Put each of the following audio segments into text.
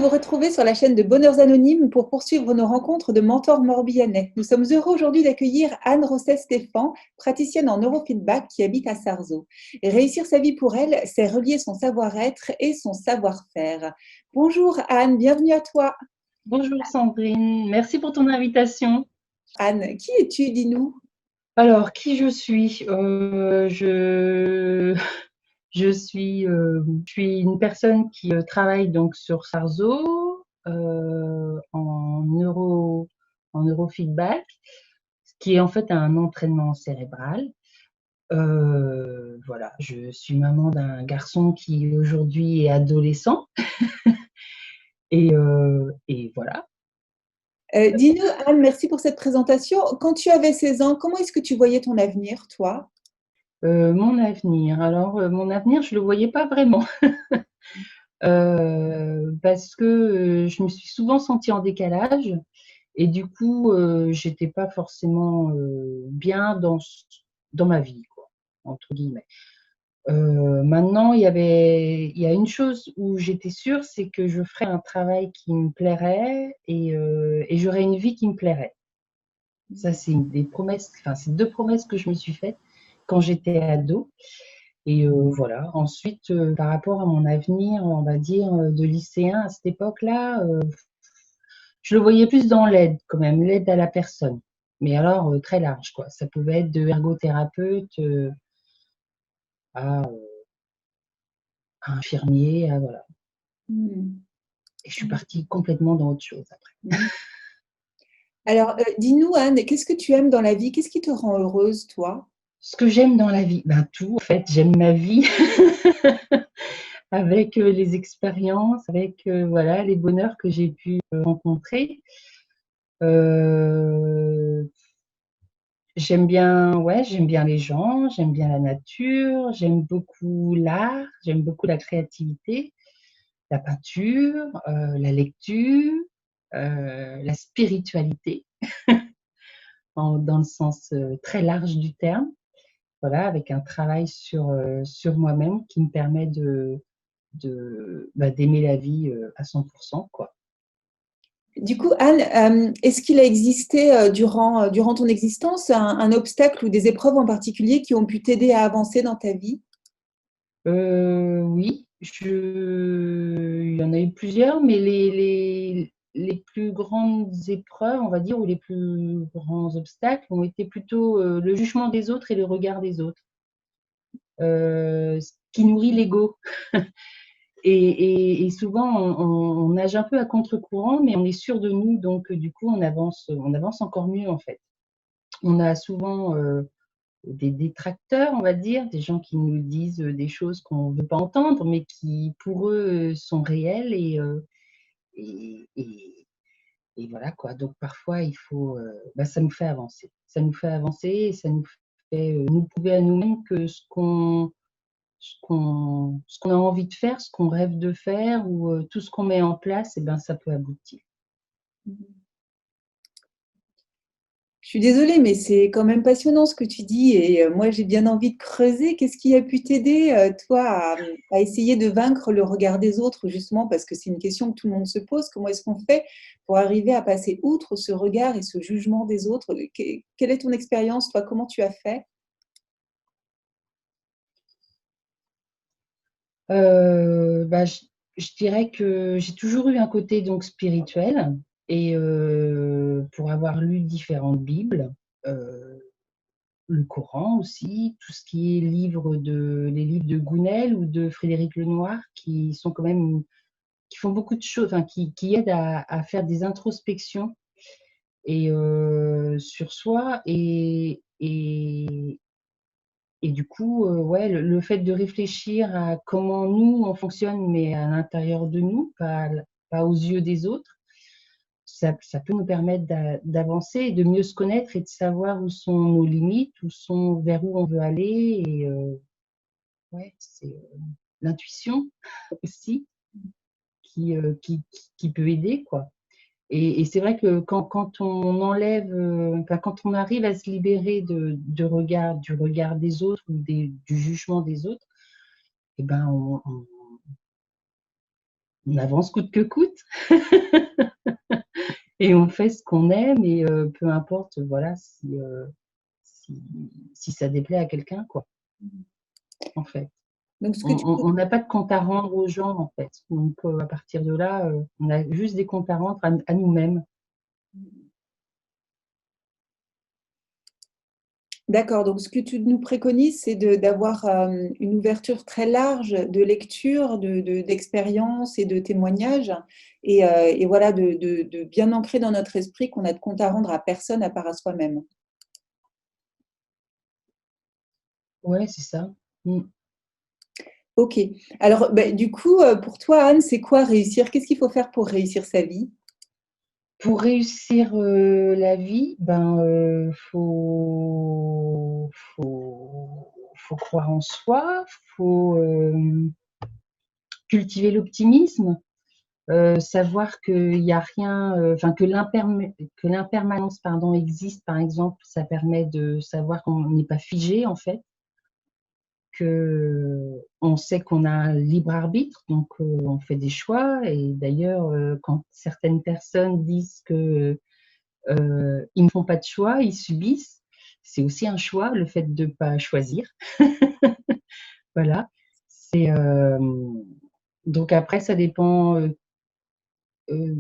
vous retrouver sur la chaîne de Bonheurs Anonymes pour poursuivre nos rencontres de mentors morbihanais. Nous sommes heureux aujourd'hui d'accueillir Anne Rosset-Stéphan, praticienne en neurofeedback qui habite à Sarzeau. Et réussir sa vie pour elle, c'est relier son savoir-être et son savoir-faire. Bonjour Anne, bienvenue à toi. Bonjour Sandrine, merci pour ton invitation. Anne, qui es-tu, dis-nous? Alors, qui je suis? Je suis une personne qui travaille donc sur Sarzeau en neurofeedback, ce qui est en fait un entraînement cérébral. Voilà, je suis maman d'un garçon qui aujourd'hui est adolescent et voilà. Dis-nous, Anne, merci pour cette présentation. Quand tu avais 16 ans, comment est-ce que tu voyais ton avenir, toi? Mon avenir. Alors, mon avenir, je le voyais pas vraiment. Parce que je me suis souvent sentie en décalage et du coup, j'étais pas forcément bien dans ma vie, quoi, entre guillemets. Maintenant, il y a une chose où j'étais sûre, c'est que je ferais un travail qui me plairait et j'aurais une vie qui me plairait. Ça, c'est des promesses, enfin, c'est deux promesses que je me suis faites quand j'étais ado. Et voilà. Ensuite, par rapport à mon avenir, on va dire, de lycéen à cette époque-là, je le voyais plus dans l'aide quand même, l'aide à la personne. Mais alors, très large, quoi. Ça pouvait être de ergothérapeute à infirmier, à voilà. Hmm. Et je suis partie complètement dans autre chose après. Alors, dis-nous, Anne, qu'est-ce que tu aimes dans la vie? Qu'est-ce qui te rend heureuse, toi? Ce que j'aime dans la vie, ben tout, en fait, j'aime ma vie avec les expériences, avec voilà, les bonheurs que j'ai pu rencontrer. Euh, j'aime bien les gens, j'aime bien la nature, j'aime beaucoup l'art, j'aime beaucoup la créativité, la peinture, la lecture, la spiritualité, dans le sens très large du terme. Voilà, avec un travail sur moi-même qui me permet d'aimer la vie à 100%, quoi. Du coup, Anne, est-ce qu'il a existé durant ton existence un obstacle ou des épreuves en particulier qui ont pu t'aider à avancer dans ta vie? Oui, il y en a eu plusieurs, mais les plus grandes épreuves, on va dire, ou les plus grands obstacles ont été plutôt le jugement des autres et le regard des autres, ce qui nourrit l'ego. Et souvent, on nage un peu à contre-courant, mais on est sûr de nous, donc du coup, on avance encore mieux en fait. On a souvent des détracteurs, on va dire, des gens qui nous disent des choses qu'on ne veut pas entendre, mais qui pour eux sont réelles et, et- et voilà quoi. Donc parfois, ça nous fait avancer. Ça nous fait avancer et ça nous fait nous prouver à nous-mêmes que ce qu'on a envie de faire, ce qu'on rêve de faire ou tout ce qu'on met en place, eh ben, ça peut aboutir. Je suis désolée, mais c'est quand même passionnant ce que tu dis et moi j'ai bien envie de creuser. Qu'est-ce qui a pu t'aider, toi, à essayer de vaincre le regard des autres, justement, parce que c'est une question que tout le monde se pose. Comment est-ce qu'on fait pour arriver à passer outre ce regard et ce jugement des autres? Quelle est ton expérience, toi? Comment tu as fait? Je dirais que j'ai toujours eu un côté donc spirituel et pour avoir lu différentes Bibles, euh, le Coran aussi, tout ce qui est les livres de Gounel ou de Frédéric Lenoir, qui sont quand même, qui font beaucoup de choses, enfin, qui aident à faire des introspections et sur soi et du coup, ouais, le fait de réfléchir à comment nous, on fonctionne, mais à l'intérieur de nous, pas aux yeux des autres, ça peut nous permettre d'avancer et de mieux se connaître et de savoir où sont nos limites, vers où on veut aller. Et ouais, c'est l'intuition aussi qui peut aider, quoi. Et c'est vrai que quand on enlève, enfin, quand on arrive à se libérer du regard des autres ou du jugement des autres, eh ben on avance coûte que coûte et on fait ce qu'on aime et peu importe, voilà, si, si ça déplaît à quelqu'un, quoi, en fait. Donc, ce que tu On n'a pas de compte à rendre aux gens, en fait. Donc, à partir de là, on a juste des comptes à rendre à nous-mêmes. D'accord, donc ce que tu nous préconises, c'est d'avoir une ouverture très large de lecture, d'expériences et de témoignages, et voilà, de bien ancrer dans notre esprit qu'on a de compte à rendre à personne à part à soi-même. Ouais, c'est ça. Mm. Ok. Alors, du coup, pour toi, Anne, c'est quoi réussir? Qu'est-ce qu'il faut faire pour réussir sa vie? Pour réussir la vie, ben, faut croire en soi, faut cultiver l'optimisme, savoir qu'il y a rien, enfin que l'impermanence, pardon, existe, par exemple, ça permet de savoir qu'on n'est pas figé, en fait, que on sait qu'on a un libre arbitre, donc on fait des choix. Et d'ailleurs, quand certaines personnes disent que ils ne font pas de choix, ils subissent. C'est aussi un choix, le fait de ne pas choisir. Voilà. C'est, donc après, ça dépend, euh,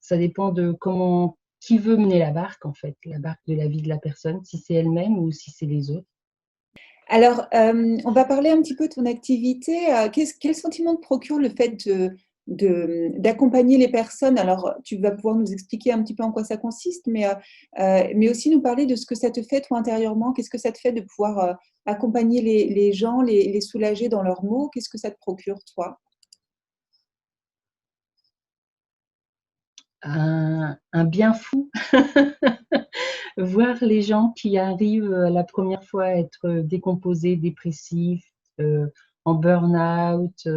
ça dépend de comment, qui veut mener la barque, en fait, la barque de la vie de la personne, si c'est elle-même ou si c'est les autres. Alors, on va parler un petit peu de ton activité. Quel sentiment te procure le fait d'accompagner les personnes? Alors, tu vas pouvoir nous expliquer un petit peu en quoi ça consiste, mais aussi nous parler de ce que ça te fait, toi, intérieurement. Qu'est-ce que ça te fait de pouvoir accompagner les gens, les soulager dans leurs maux? Qu'est-ce que ça te procure, toi? Un bien fou, voir les gens qui arrivent la première fois à être décomposés, dépressifs, en burn-out,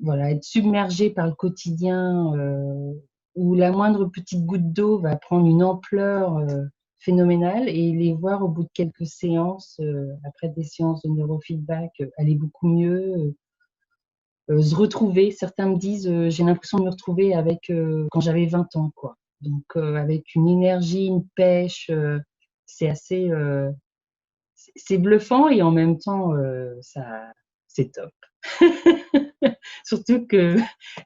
voilà, être submergé par le quotidien, où la moindre petite goutte d'eau va prendre une ampleur phénoménale, et les voir au bout de quelques séances, après des séances de neurofeedback, aller beaucoup mieux, se retrouver. Certains me disent, j'ai l'impression de me retrouver avec quand j'avais 20 ans, quoi. Donc, avec une énergie, une pêche, c'est assez, c'est bluffant, et en même temps, c'est top. Surtout que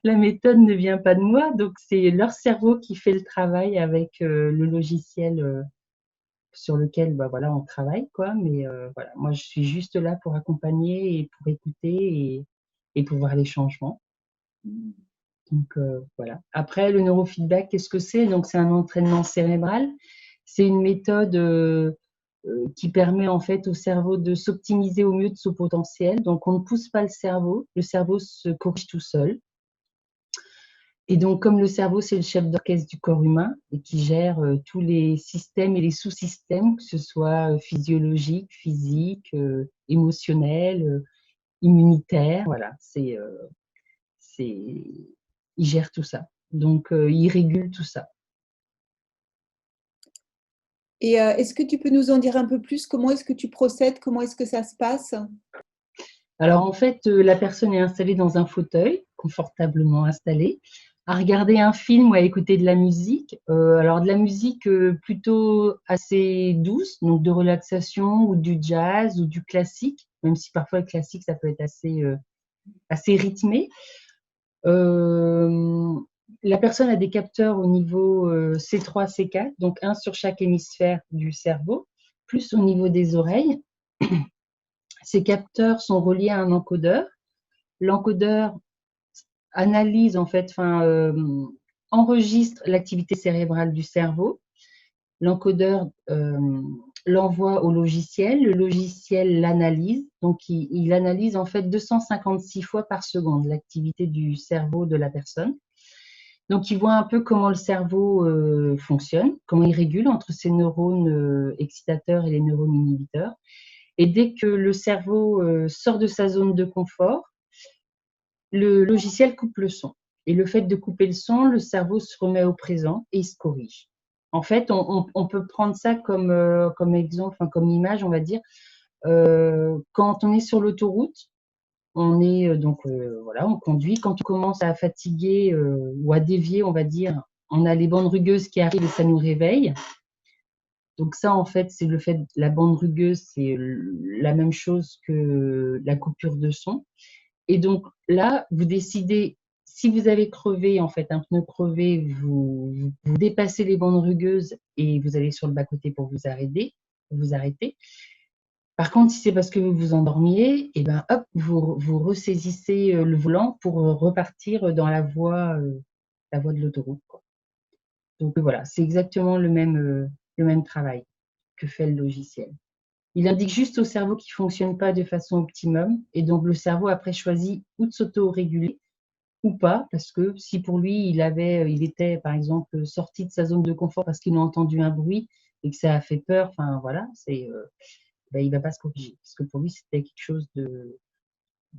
la méthode ne vient pas de moi, donc c'est leur cerveau qui fait le travail avec le logiciel sur lequel, bah, voilà, on travaille, quoi. Mais voilà, moi, je suis juste là pour accompagner et pour écouter, et pour voir les changements. Donc voilà. Après, le neurofeedback, qu'est-ce que c'est? Donc, c'est un entraînement cérébral. C'est une méthode qui permet en fait au cerveau de s'optimiser au mieux de son potentiel. Donc, on ne pousse pas le cerveau se corrige tout seul. Et donc, comme le cerveau, c'est le chef d'orchestre du corps humain et qui gère tous les systèmes et les sous-systèmes, que ce soit physiologique, physique, émotionnel, immunitaire, voilà, il gère tout ça. Donc, il régule tout ça. Et est-ce que tu peux nous en dire un peu plus? Comment est-ce que tu procèdes? Comment est-ce que ça se passe? Alors, en fait, la personne est installée dans un fauteuil, confortablement installée, à regarder un film ou à écouter de la musique. Alors, de la musique plutôt assez douce, donc de relaxation, ou du jazz ou du classique, même si parfois le classique, ça peut être assez rythmé. La personne a des capteurs au niveau C3, C4, donc un sur chaque hémisphère du cerveau, plus au niveau des oreilles. Ces capteurs sont reliés à un encodeur. L'encodeur analyse, en fait, enregistre l'activité cérébrale du cerveau. L'encodeur l'envoie au logiciel. Le logiciel l'analyse. Donc, il analyse en fait 256 fois par seconde l'activité du cerveau de la personne. Donc, il voit un peu comment le cerveau fonctionne, comment il régule entre ses neurones excitateurs et les neurones inhibiteurs. Et dès que le cerveau sort de sa zone de confort, le logiciel coupe le son. Et le fait de couper le son, le cerveau se remet au présent et il se corrige. En fait, on peut prendre ça comme exemple, comme image, on va dire. Quand on est sur l'autoroute, On est donc voilà, on conduit. Quand on commence à fatiguer ou à dévier, on va dire, on a les bandes rugueuses qui arrivent et ça nous réveille. Donc ça, en fait, c'est le fait la bande rugueuse, c'est la même chose que la coupure de son. Et donc là, vous décidez, si vous avez crevé, en fait, un pneu crevé, vous dépassez les bandes rugueuses et vous allez sur le bas-côté pour vous arrêter. Par contre, si c'est parce que vous vous endormiez, et ben hop, vous ressaisissez le volant pour repartir dans la voie de l'autoroute, quoi. Donc voilà, c'est exactement le même travail que fait le logiciel. Il indique juste au cerveau qu'il ne fonctionne pas de façon optimum, et donc le cerveau après choisit ou de s'auto-réguler ou pas, parce que si pour lui il était par exemple sorti de sa zone de confort parce qu'il a entendu un bruit et que ça a fait peur, enfin voilà, ben, il ne va pas se corriger, parce que pour lui c'était quelque chose de,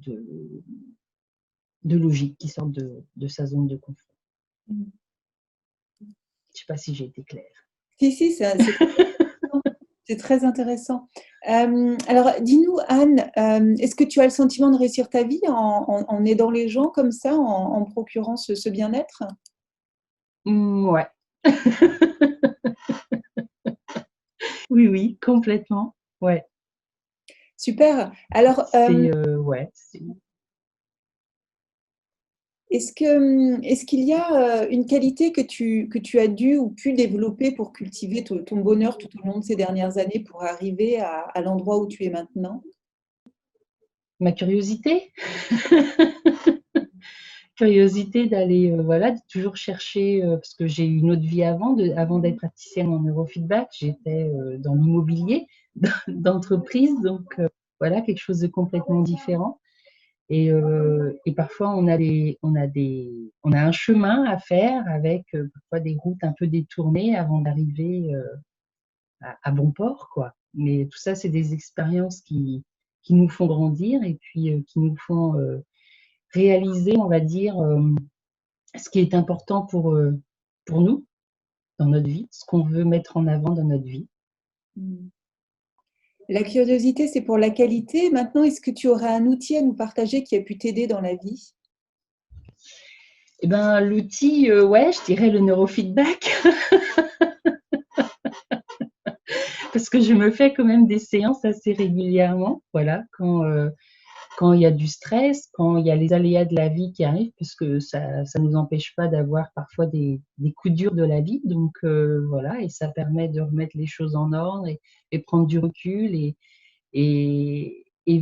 de logique qui sort de sa zone de confort. Mmh. Je ne sais pas si j'ai été claire. Si, c'est très intéressant. Alors, dis-nous, Anne, est-ce que tu as le sentiment de réussir ta vie en aidant les gens comme ça, en procurant ce bien-être? Ouais. Oui, oui, complètement. Ouais. Super. Alors, Ouais. est-ce qu'il y a une qualité que tu as dû ou pu développer pour cultiver ton bonheur tout au long de ces dernières années pour arriver à l'endroit où tu es maintenant? Ma curiosité. Curiosité d'aller, voilà, de toujours chercher, parce que j'ai eu une autre vie avant d'être praticienne en neurofeedback, j'étais dans l'immobilier d'entreprise, donc voilà, quelque chose de complètement différent. Et parfois, on a un chemin à faire avec parfois des routes un peu détournées avant d'arriver à bon port, quoi. Mais tout ça, c'est des expériences qui nous font grandir et puis qui nous font réaliser, on va dire, ce qui est important pour nous dans notre vie, ce qu'on veut mettre en avant dans notre vie. Mmh. La curiosité, c'est pour la qualité. Maintenant, est-ce que tu aurais un outil à nous partager qui a pu t'aider dans la vie? Et ben, l'outil, ouais, je dirais le neurofeedback, parce que je me fais quand même des séances assez régulièrement, voilà, quand il y a du stress, quand il y a les aléas de la vie qui arrivent, puisque ça nous empêche pas d'avoir parfois des coups durs de la vie. Donc voilà, et ça permet de remettre les choses en ordre et prendre du recul et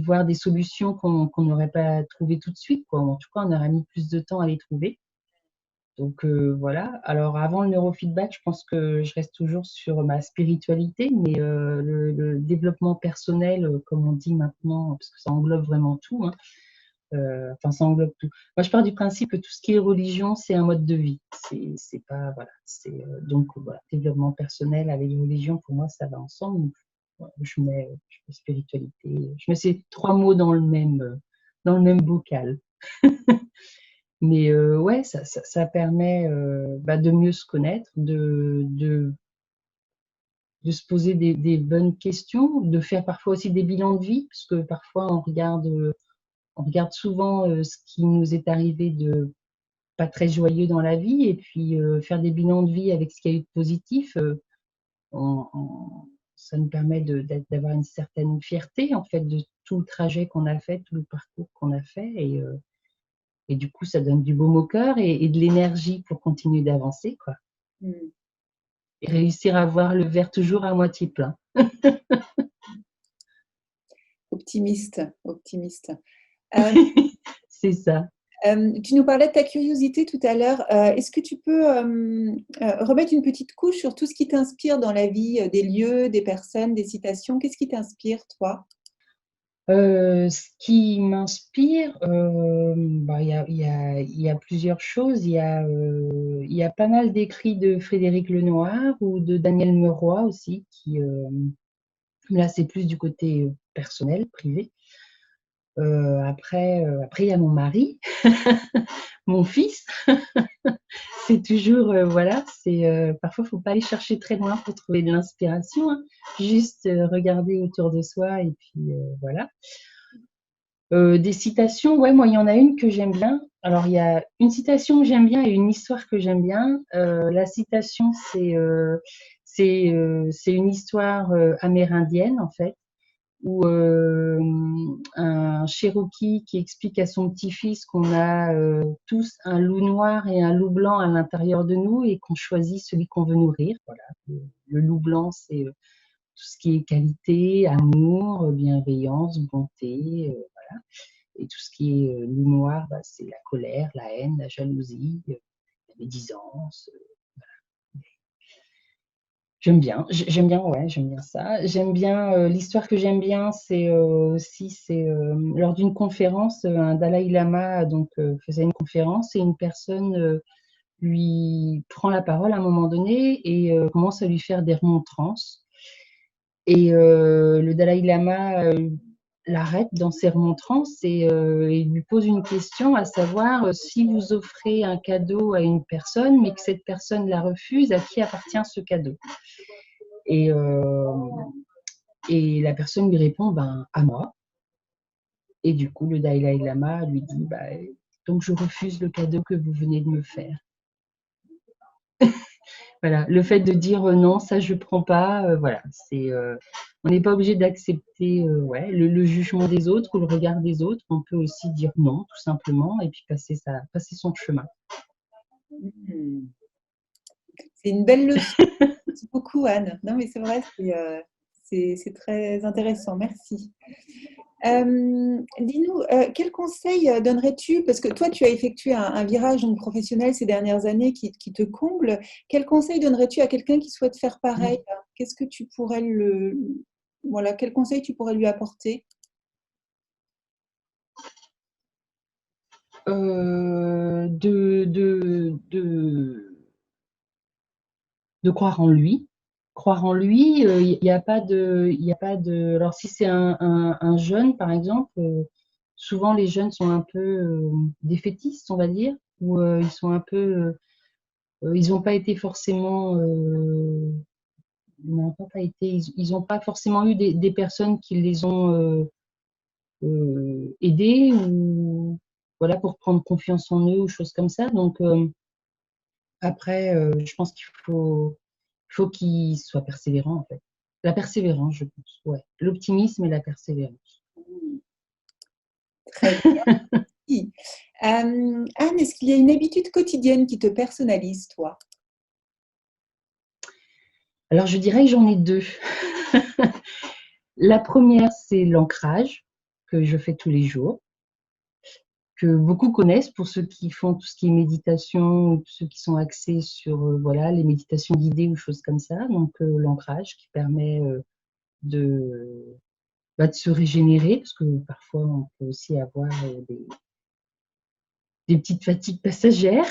voir des solutions qu'on n'aurait pas trouvées tout de suite, quoi. En tout cas, on aurait mis plus de temps à les trouver. Donc voilà. Alors avant le neurofeedback, je pense que je reste toujours sur ma spiritualité, mais le développement personnel, comme on dit maintenant, parce que ça englobe vraiment tout, hein, enfin ça englobe tout. Moi, je pars du principe que tout ce qui est religion, c'est un mode de vie. C'est pas voilà. C'est donc voilà, développement personnel avec religion, pour moi, ça va ensemble. Donc, voilà, je mets spiritualité. Je mets ces trois mots dans le même bocal. Mais ouais, ça permet bah, de mieux se connaître, de se poser des bonnes questions, de faire parfois aussi des bilans de vie, parce que parfois on regarde souvent ce qui nous est arrivé de pas très joyeux dans la vie, et puis faire des bilans de vie avec ce qu'il y a eu de positif, ça nous permet d'avoir une certaine fierté en fait de tout le trajet qu'on a fait, tout le parcours qu'on a fait, et du coup, ça donne du baume au cœur et de l'énergie pour continuer d'avancer, quoi. Mmh. Et réussir à voir le verre toujours à moitié plein. Optimiste, optimiste. Hem, C'est ça. Tu nous parlais de ta curiosité tout à l'heure. Est-ce que tu peux, remettre une petite couche sur tout ce qui t'inspire dans la vie, des lieux, des personnes, des citations? Qu'est-ce qui t'inspire, toi? Ce qui m'inspire, bah, il y a plusieurs choses. Il y a pas mal d'écrits de Frédéric Lenoir ou de Daniel Meroy aussi, là, c'est plus du côté personnel, privé. Après, il y a mon mari, mon fils. C'est toujours, voilà, parfois, il ne faut pas aller chercher très loin pour trouver de l'inspiration, hein. Juste regarder autour de soi et puis voilà. Des citations, ouais, moi, il y en a une que j'aime bien. Alors, il y a une citation que j'aime bien et une histoire que j'aime bien. La citation, c'est une histoire amérindienne, en fait, où un Cherokee qui explique à son petit-fils qu'on a tous un loup noir et un loup blanc à l'intérieur de nous et qu'on choisit celui qu'on veut nourrir. Voilà. Le loup blanc, c'est tout ce qui est qualité, amour, bienveillance, bonté, voilà. Et tout ce qui est loup noir, bah, c'est la colère, la haine, la jalousie, la médisance. J'aime bien, ouais, j'aime bien ça. J'aime bien l'histoire que j'aime bien, c'est aussi c'est lors d'une conférence, un Dalai Lama donc faisait une conférence et une personne lui prend la parole à un moment donné et commence à lui faire des remontrances. Et le Dalai Lama l'arrête dans ses remontrances et il lui pose une question, à savoir si vous offrez un cadeau à une personne, mais que cette personne la refuse, à qui appartient ce cadeau? Et, et la personne lui répond, ben, à moi. Et du coup, le Dalai Lama lui dit, bah, donc je refuse le cadeau que vous venez de me faire. Voilà, le fait de dire non, ça je prends pas, voilà, c'est, on n'est pas obligé d'accepter ouais, le jugement des autres ou le regard des autres. On peut aussi dire non, tout simplement, et puis passer son chemin. Mmh. C'est une belle leçon. Merci beaucoup, Anne. Non, mais c'est vrai, c'est très intéressant. Merci. Dis-nous, quel conseil donnerais-tu, parce que toi, tu as effectué un virage donc, professionnel ces dernières années qui te comble. Quel conseil donnerais-tu à quelqu'un qui souhaite faire pareil? Qu'est-ce que tu pourrais voilà, quel conseil tu pourrais lui apporter? De croire en lui. Croire en lui, il n'y a pas de, il y a pas de. Alors si c'est un jeune, par exemple, souvent les jeunes sont un peu défaitistes, on va dire, ou ils sont un peu, ils n'ont pas été forcément, n'ont pas été, ils n'ont pas forcément eu des personnes qui les ont aidés ou voilà pour prendre confiance en eux ou choses comme ça. Donc après, je pense qu'il faut qu'ils soient persévérants, en fait. La persévérance, je pense, ouais. L'optimisme et la persévérance. Très bien. Anne, est-ce qu'il y a une habitude quotidienne qui te personnalise, toi? Alors, je dirais que j'en ai deux. La première, c'est l'ancrage que je fais tous les jours, que beaucoup connaissent pour ceux qui font tout ce qui est méditation ou ceux qui sont axés sur voilà, les méditations guidées ou choses comme ça. Donc, l'ancrage qui permet de, de se régénérer, parce que parfois, on peut aussi avoir des petites fatigues passagères.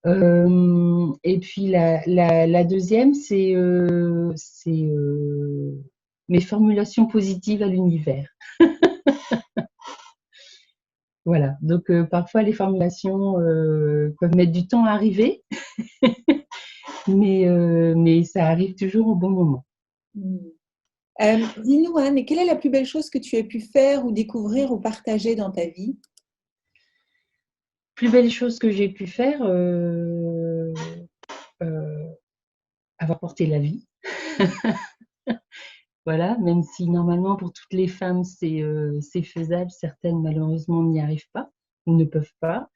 Et puis la deuxième, c'est mes formulations positives à l'univers. Voilà, donc parfois les formulations peuvent mettre du temps à arriver, mais ça arrive toujours au bon moment. Mmh. Dis-nous, Anne, quelle est la plus belle chose que tu aies pu faire ou découvrir ou partager dans ta vie? Plus belle chose que j'ai pu faire, avoir porté la vie. Voilà, même si normalement pour toutes les femmes c'est faisable, certaines malheureusement n'y arrivent pas ou ne peuvent pas.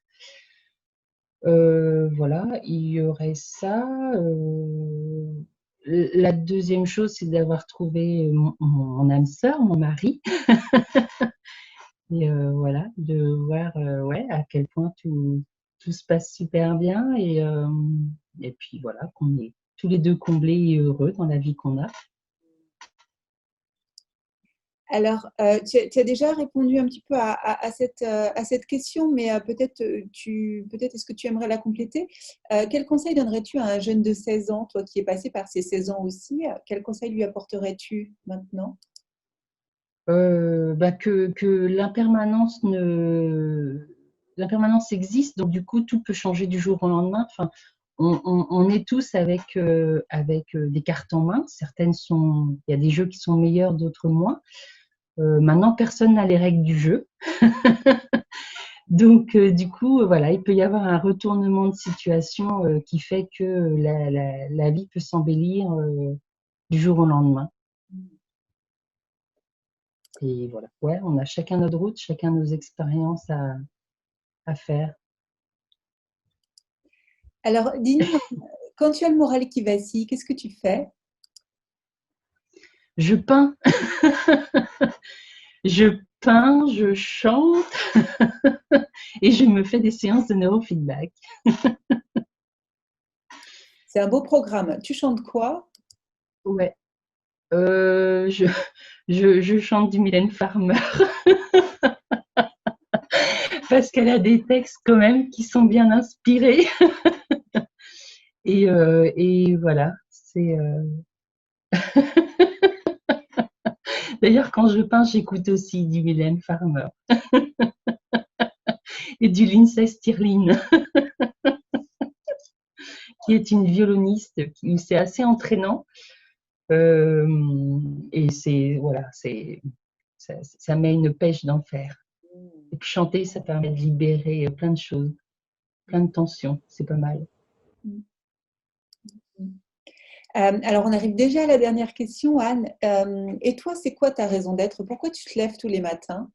Voilà, il y aurait ça. La deuxième chose, c'est d'avoir trouvé mon âme sœur, mon mari. Et voilà, de voir ouais, à quel point tout se passe super bien et puis voilà, qu'on est tous les deux comblés et heureux dans la vie qu'on a. Alors, tu as déjà répondu un petit peu à cette question, mais peut-être peut-être est-ce que tu aimerais la compléter? Quel conseil donnerais-tu à un jeune de 16 ans, toi qui es passé par ces 16 ans aussi, quel conseil lui apporterais-tu maintenant? Bah, que l'impermanence existe, donc du coup tout peut changer du jour au lendemain. Enfin, on est tous avec des cartes en main. Il y a des jeux qui sont meilleurs, d'autres moins. Maintenant, personne n'a les règles du jeu. Donc, du coup, voilà, il peut y avoir un retournement de situation qui fait que la vie peut s'embellir du jour au lendemain. Et voilà, ouais, on a chacun notre route, chacun nos expériences à faire. Alors, dis-nous, quand tu as le moral qui vacille, qu'est-ce que tu fais? Je peins, je peins, je chante et je me fais des séances de neurofeedback. C'est un beau programme. Tu chantes quoi? Ouais, euh, je, je chante du Mylène Farmer parce qu'elle a des textes quand même qui sont bien inspirés. Et voilà, c'est. D'ailleurs, quand je peins, j'écoute aussi du Mylène Farmer et du Lindsay Stirling, qui est une violoniste. C'est assez entraînant. Et c'est voilà, ça met une pêche d'enfer. Et puis chanter, ça permet de libérer plein de choses, plein de tensions. C'est pas mal. Alors, on arrive déjà à la dernière question, Anne. Et toi, c'est quoi ta raison d'être? Pourquoi tu te lèves tous les matins?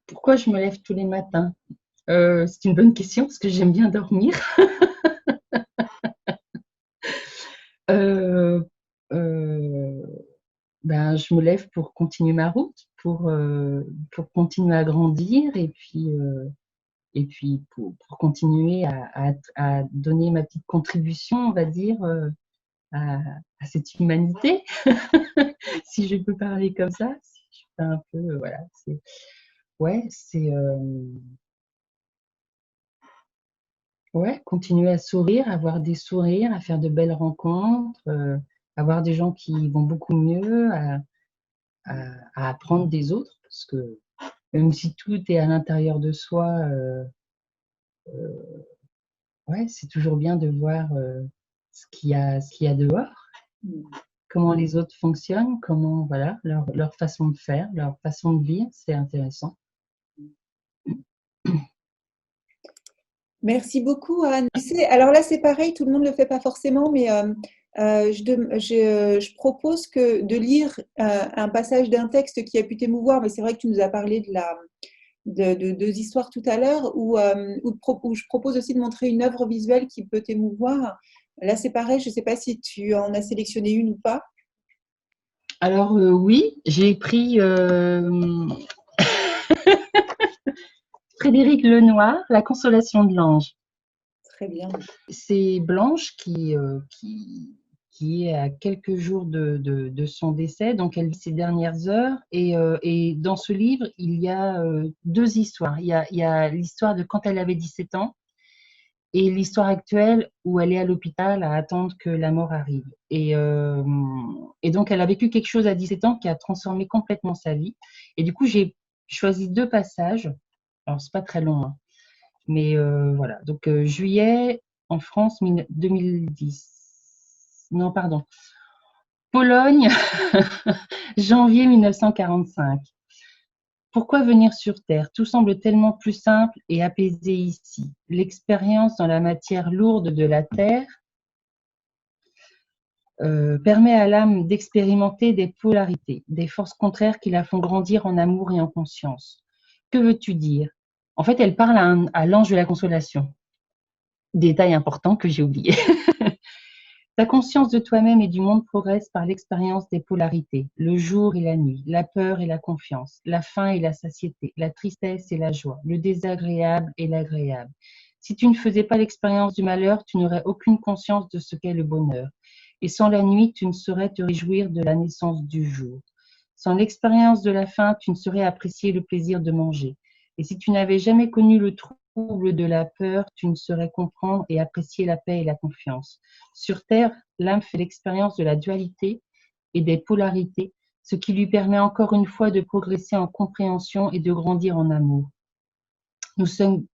Pourquoi je me lève tous les matins? C'est une bonne question parce que j'aime bien dormir. Euh, euh, ben, je me lève pour continuer ma route, pour continuer à grandir et puis pour continuer à donner ma petite contribution, on va dire, à, à cette humanité, si je peux parler comme ça. Si je fais un peu, voilà, ouais, ouais, continuer à sourire, avoir des sourires, à faire de belles rencontres, avoir des gens qui vont beaucoup mieux, à apprendre des autres, parce que même si tout est à l'intérieur de soi, ouais, c'est toujours bien de voir ce qu'il y a dehors, comment les autres fonctionnent, comment, voilà, leur façon de faire, leur façon de vivre, c'est intéressant. Merci beaucoup, Anne. Tu sais, alors là, c'est pareil, tout le monde ne le fait pas forcément, mais je propose de lire un passage d'un texte qui a pu t'émouvoir, mais c'est vrai que tu nous as parlé de deux histoires tout à l'heure, où je propose aussi de montrer une œuvre visuelle qui peut t'émouvoir. Là, c'est pareil, je ne sais pas si tu en as sélectionné une ou pas. Alors oui, j'ai pris Frédéric Lenoir, La consolation de l'ange. Très bien. C'est Blanche qui est à quelques jours de son décès, donc elle vit ses dernières heures. Et dans ce livre, il y a deux histoires. Il y a l'histoire de quand elle avait 17 ans et l'histoire actuelle où elle est à l'hôpital à attendre que la mort arrive. Et donc, elle a vécu quelque chose à 17 ans qui a transformé complètement sa vie. Et du coup, j'ai choisi deux passages. Alors, c'est pas très long, hein. Mais voilà. Donc, juillet en France 2010. Non, pardon. Pologne, janvier 1945. Pourquoi venir sur Terre? Tout semble tellement plus simple et apaisé ici. L'expérience dans la matière lourde de la Terre permet à l'âme d'expérimenter des polarités, des forces contraires qui la font grandir en amour et en conscience. Que veux-tu dire? En fait, elle parle à l'ange de la consolation. Détail important que j'ai oublié. Ta conscience de toi-même et du monde progresse par l'expérience des polarités, le jour et la nuit, la peur et la confiance, la faim et la satiété, la tristesse et la joie, le désagréable et l'agréable. Si tu ne faisais pas l'expérience du malheur, tu n'aurais aucune conscience de ce qu'est le bonheur. Et sans la nuit, tu ne saurais te réjouir de la naissance du jour. Sans l'expérience de la faim, tu ne saurais apprécier le plaisir de manger. Et si tu n'avais jamais connu le trouble de la peur, tu ne saurais comprendre et apprécier la paix et la confiance. Sur Terre, l'âme fait l'expérience de la dualité et des polarités, ce qui lui permet encore une fois de progresser en compréhension et de grandir en amour. Nous sommes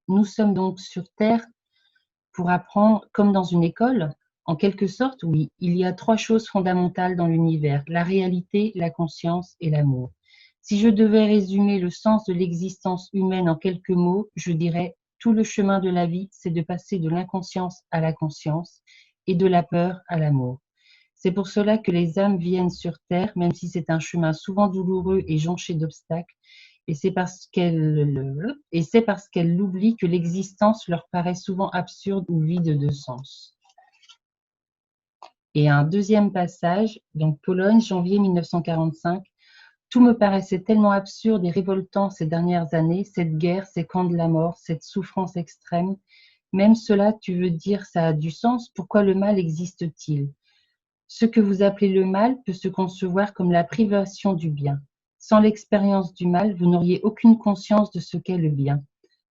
donc sur Terre pour apprendre, comme dans une école, En quelque sorte, oui, il y a trois choses fondamentales dans l'univers, la réalité, la conscience et l'amour. Si je devais résumer le sens de l'existence humaine en quelques mots, je dirais tout le chemin de la vie, c'est de passer de l'inconscience à la conscience et de la peur à l'amour. C'est pour cela que les âmes viennent sur Terre, même si c'est un chemin souvent douloureux et jonché d'obstacles, et c'est parce qu'elles l'oublient que l'existence leur paraît souvent absurde ou vide de sens. Et un deuxième passage, donc Pologne, janvier 1945. Tout me paraissait tellement absurde et révoltant ces dernières années, cette guerre, ces camps de la mort, cette souffrance extrême. Même cela, tu veux dire, ça a du sens? Pourquoi le mal existe-t-il? Ce que vous appelez le mal peut se concevoir comme la privation du bien. Sans l'expérience du mal, vous n'auriez aucune conscience de ce qu'est le bien.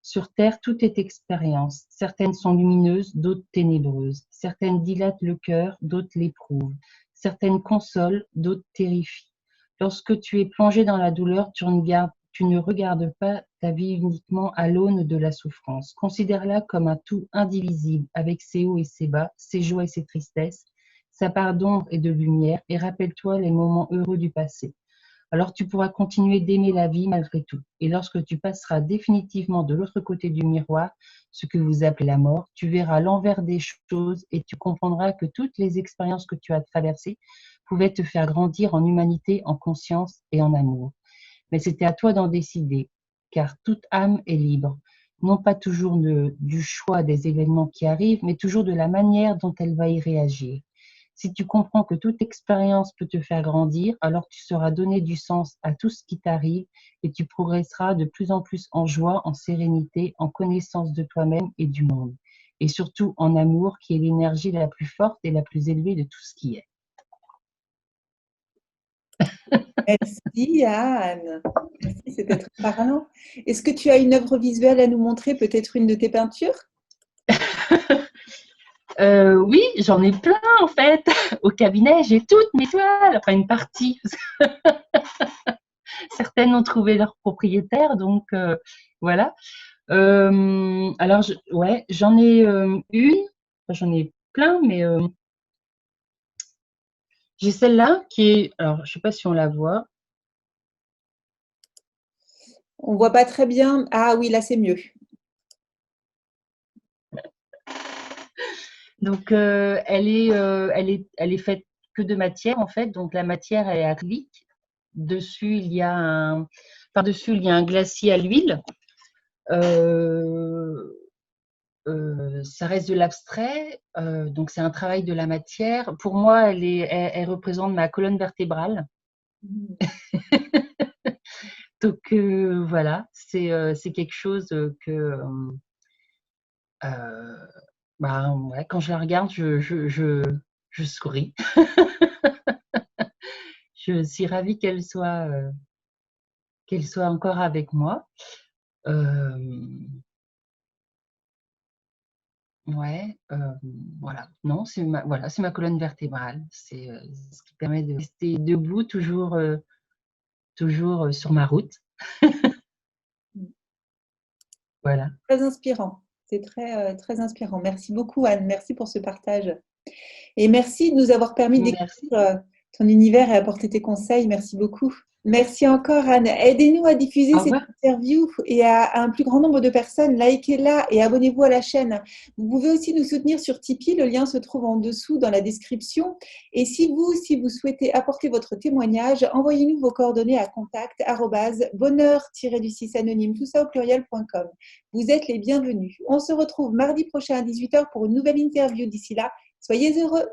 Sur Terre, tout est expérience. Certaines sont lumineuses, d'autres ténébreuses. Certaines dilatent le cœur, d'autres l'éprouvent. Certaines consolent, d'autres terrifient. Lorsque tu es plongé dans la douleur, tu ne regardes pas ta vie uniquement à l'aune de la souffrance. Considère-la comme un tout indivisible, avec ses hauts et ses bas, ses joies et ses tristesses, sa part d'ombre et de lumière, et rappelle-toi les moments heureux du passé. Alors tu pourras continuer d'aimer la vie malgré tout. Et lorsque tu passeras définitivement de l'autre côté du miroir, ce que vous appelez la mort, tu verras l'envers des choses et tu comprendras que toutes les expériences que tu as traversées pouvaient te faire grandir en humanité, en conscience et en amour. Mais c'était à toi d'en décider, car toute âme est libre, non pas toujours du choix des événements qui arrivent, mais toujours de la manière dont elle va y réagir. Si tu comprends que toute expérience peut te faire grandir, alors tu sauras donner du sens à tout ce qui t'arrive et tu progresseras de plus en plus en joie, en sérénité, en connaissance de toi-même et du monde. Et surtout en amour, qui est l'énergie la plus forte et la plus élevée de tout ce qui est. Merci Anne. Merci, c'était très parlant. Est-ce que tu as une œuvre visuelle à nous montrer, peut-être une de tes peintures? Oui, j'en ai plein en fait. Au cabinet, j'ai toutes mes toiles, enfin une partie. Certaines ont trouvé leur propriétaire, donc voilà. Alors, ouais, j'en ai une, enfin, j'en ai plein, mais j'ai celle-là qui est, alors je sais pas si on la voit. On voit pas très bien. Ah oui, là c'est mieux. Donc elle est faite que de matière en fait. Donc la matière elle est acrylique. Dessus il y a par-dessus il y a un glacis à l'huile. Ça reste de l'abstrait, donc c'est un travail de la matière. Pour moi, elle représente ma colonne vertébrale. Donc voilà, c'est quelque chose que bah, ouais, quand je la regarde, je souris. Je suis ravie qu'elle soit encore avec moi. Ouais, voilà. Non, c'est ma colonne vertébrale. C'est ce qui permet de rester debout, toujours sur ma route. Voilà. Très inspirant. C'est très, très inspirant. Merci beaucoup Anne. Merci pour ce partage. Et merci de nous avoir permis de Merci. découvrir ton univers et apporter tes conseils. Merci beaucoup. Merci encore, Anne. Aidez-nous à diffuser Au cette revoir. interview et à un plus grand nombre de personnes. Likez-la et abonnez-vous à la chaîne. Vous pouvez aussi nous soutenir sur Tipeee. Le lien se trouve en dessous dans la description. Et si vous souhaitez apporter votre témoignage, envoyez-nous vos coordonnées à contact@bonheur-du6anonyme, tout ça au pluriel.com. Vous êtes les bienvenus. On se retrouve mardi prochain à 18h pour une nouvelle interview. D'ici là, soyez heureux.